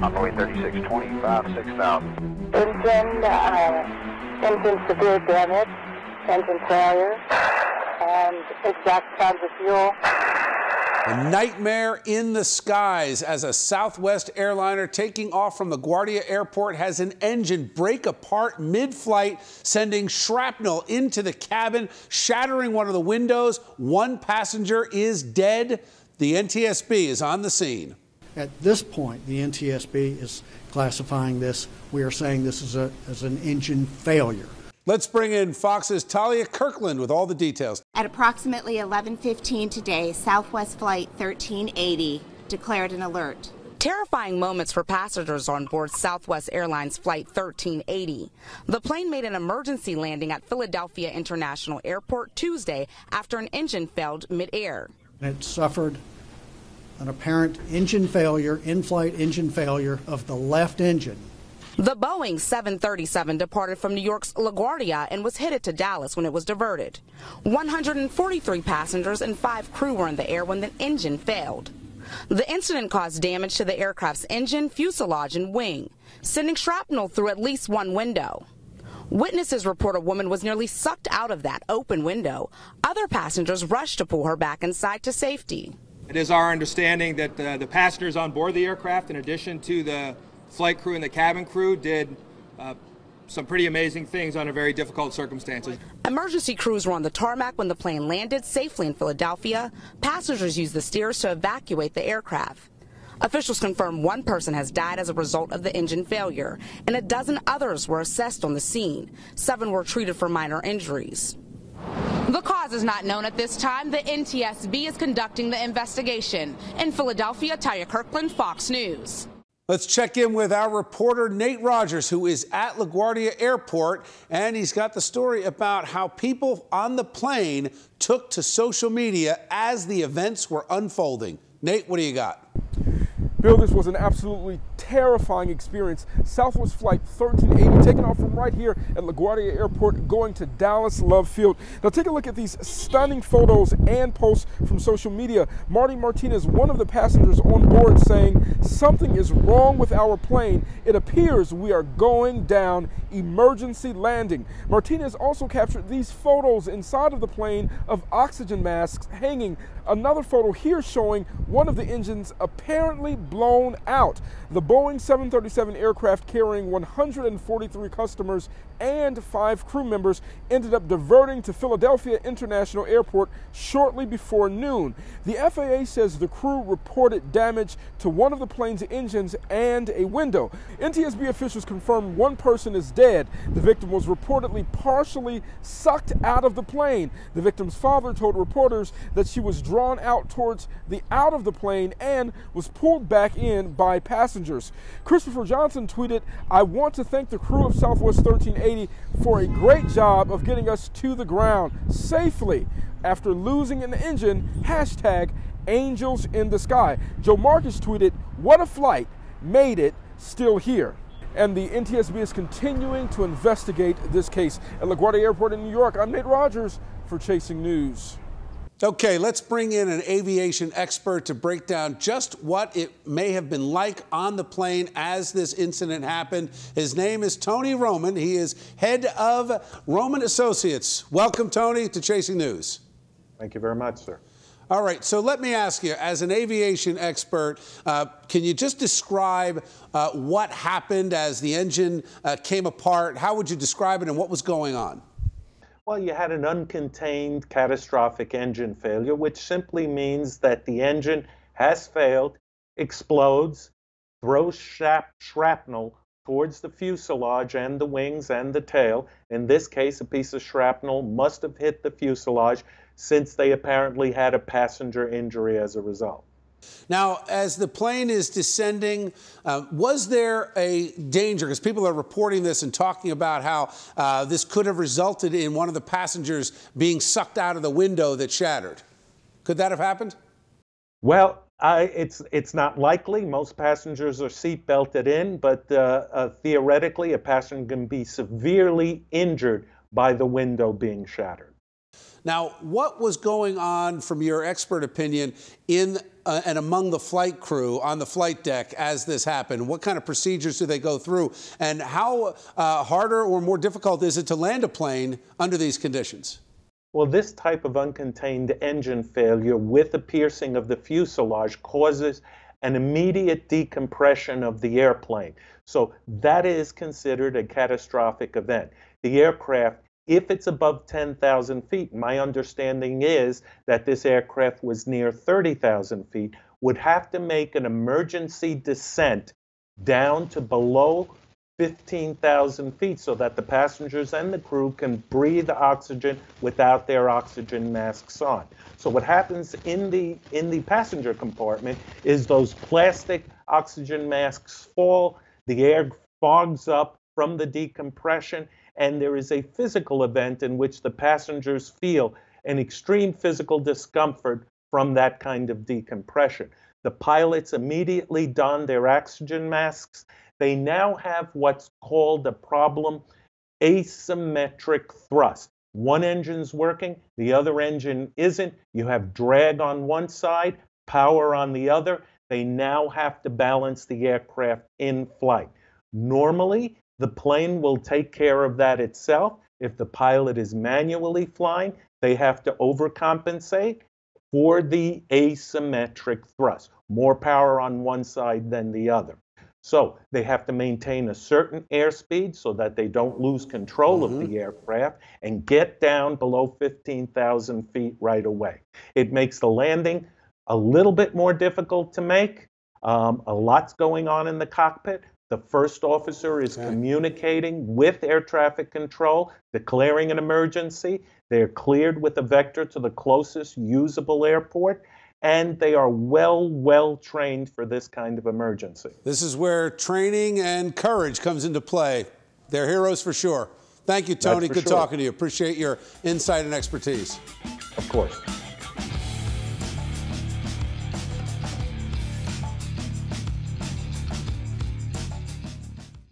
Runway 3625, 6000. Engine severe damage, engine failure, and exact tons of fuel. A nightmare in the skies as a Southwest airliner taking off from LaGuardia Airport has an engine break apart mid-flight, sending shrapnel into the cabin, shattering one of the windows. One passenger is dead. The NTSB is on the scene. At this point, the NTSB is classifying this. We are saying this is as an engine failure. Let's bring in Fox's Talia Kirkland with all the details. At approximately 11:15 today, Southwest Flight 1380 declared an alert. Terrifying moments for passengers on board Southwest Airlines Flight 1380. The plane made an emergency landing at Philadelphia International Airport Tuesday after an engine failed midair. It suffered an apparent engine failure, in-flight engine failure of the left engine. The Boeing 737 departed from New York's LaGuardia and was headed to Dallas when it was diverted. 143 passengers and 5 crew were in the air when the engine failed. The incident caused damage to the aircraft's engine, fuselage, and wing, sending shrapnel through at least one window. Witnesses report a woman was nearly sucked out of that open window. Other passengers rushed to pull her back inside to safety. It is our understanding that the passengers on board the aircraft, in addition to the flight crew and the cabin crew, did some pretty amazing things under very difficult circumstances. Emergency crews were on the tarmac when the plane landed safely in Philadelphia. Passengers used the stairs to evacuate the aircraft. Officials confirm one person has died as a result of the engine failure, and a dozen others were assessed on the scene. 7 were treated for minor injuries. The cause is not known at this time. The NTSB is conducting the investigation. In Philadelphia, Talia Kirkland, Fox News. Let's check in with our reporter, Nate Rogers, who is at LaGuardia Airport, and he's got the story about how people on the plane took to social media as the events were unfolding. Nate, what do you got? Bill, this was an absolutely terrifying experience. Southwest Flight 1380 taking off from right here at LaGuardia Airport, going to Dallas Love Field. Now take a look at these stunning photos and posts from social media. Marty Martinez, one of the passengers on board, saying, "Something is wrong with our plane. It appears we are going down. Emergency landing." Martinez also captured these photos inside of the plane of oxygen masks hanging. Another photo here showing one of the engines apparently blown out. The Boeing 737 aircraft carrying 143 customers and 5 crew members ended up diverting to Philadelphia International Airport shortly before noon. The FAA says the crew reported damage to one of the plane's engines and a window. NTSB officials confirmed one person is dead. The victim was reportedly partially sucked out of the plane. The victim's father told reporters that she was drawn out towards the out of the plane and was pulled back in by passengers. Christopher Johnson tweeted, "I want to thank the crew of Southwest 1380 for a great job of getting us to the ground safely after losing an engine, hashtag angels in the sky." Joe Marcus tweeted, "What a flight, made it, still here." And the NTSB is continuing to investigate this case. At LaGuardia Airport in New York, I'm Nate Rogers for Chasing News. Okay, let's bring in an aviation expert to break down just what it may have been like on the plane as this incident happened. His name is Tony Roman. He is head of Roman Associates. Welcome, Tony, to Chasing News. Thank you very much, sir. All right, so let me ask you, as an aviation expert, can you just describe what happened as the engine came apart? How would you describe it and what was going on? Well, you had an uncontained catastrophic engine failure, which simply means that the engine has failed, explodes, throws shrapnel towards the fuselage and the wings and the tail. In this case, a piece of shrapnel must have hit the fuselage since they apparently had a passenger injury as a result. Now, as the plane is descending, was there a danger? Because people are reporting this and talking about how this could have resulted in one of the passengers being sucked out of the window that shattered. Could that have happened? Well, it's not likely. Most passengers are seat belted in, but theoretically, a passenger can be severely injured by the window being shattered. Now, what was going on, from your expert opinion, in and among the flight crew on the flight deck as this happened? What kind of procedures do they go through? And how harder or more difficult is it to land a plane under these conditions? Well, this type of uncontained engine failure with a piercing of the fuselage causes an immediate decompression of the airplane. So that is considered a catastrophic event. The aircraft, if it's above 10,000 feet, my understanding is that this aircraft was near 30,000 feet, would have to make an emergency descent down to below 15,000 feet so that the passengers and the crew can breathe oxygen without their oxygen masks on. So what happens in the passenger compartment is those plastic oxygen masks fall, the air fogs up from the decompression, and there is a physical event in which the passengers feel an extreme physical discomfort from that kind of decompression. The pilots immediately don their oxygen masks. They now have what's called a problem asymmetric thrust. One engine's working, the other engine isn't. You have drag on one side, power on the other. They now have to balance the aircraft in flight. Normally, the plane will take care of that itself. If the pilot is manually flying, they have to overcompensate for the asymmetric thrust. More power on one side than the other. So they have to maintain a certain airspeed so that they don't lose control of the aircraft and get down below 15,000 feet right away. It makes the landing a little bit more difficult to make. A lot's going on in the cockpit. The first officer is communicating with air traffic control, declaring an emergency. They're cleared with a vector to the closest usable airport, and they are well trained for this kind of emergency. This is where training and courage comes into play. They're heroes for sure. Thank you, Tony. Good talking to you. Appreciate your insight and expertise. Of course.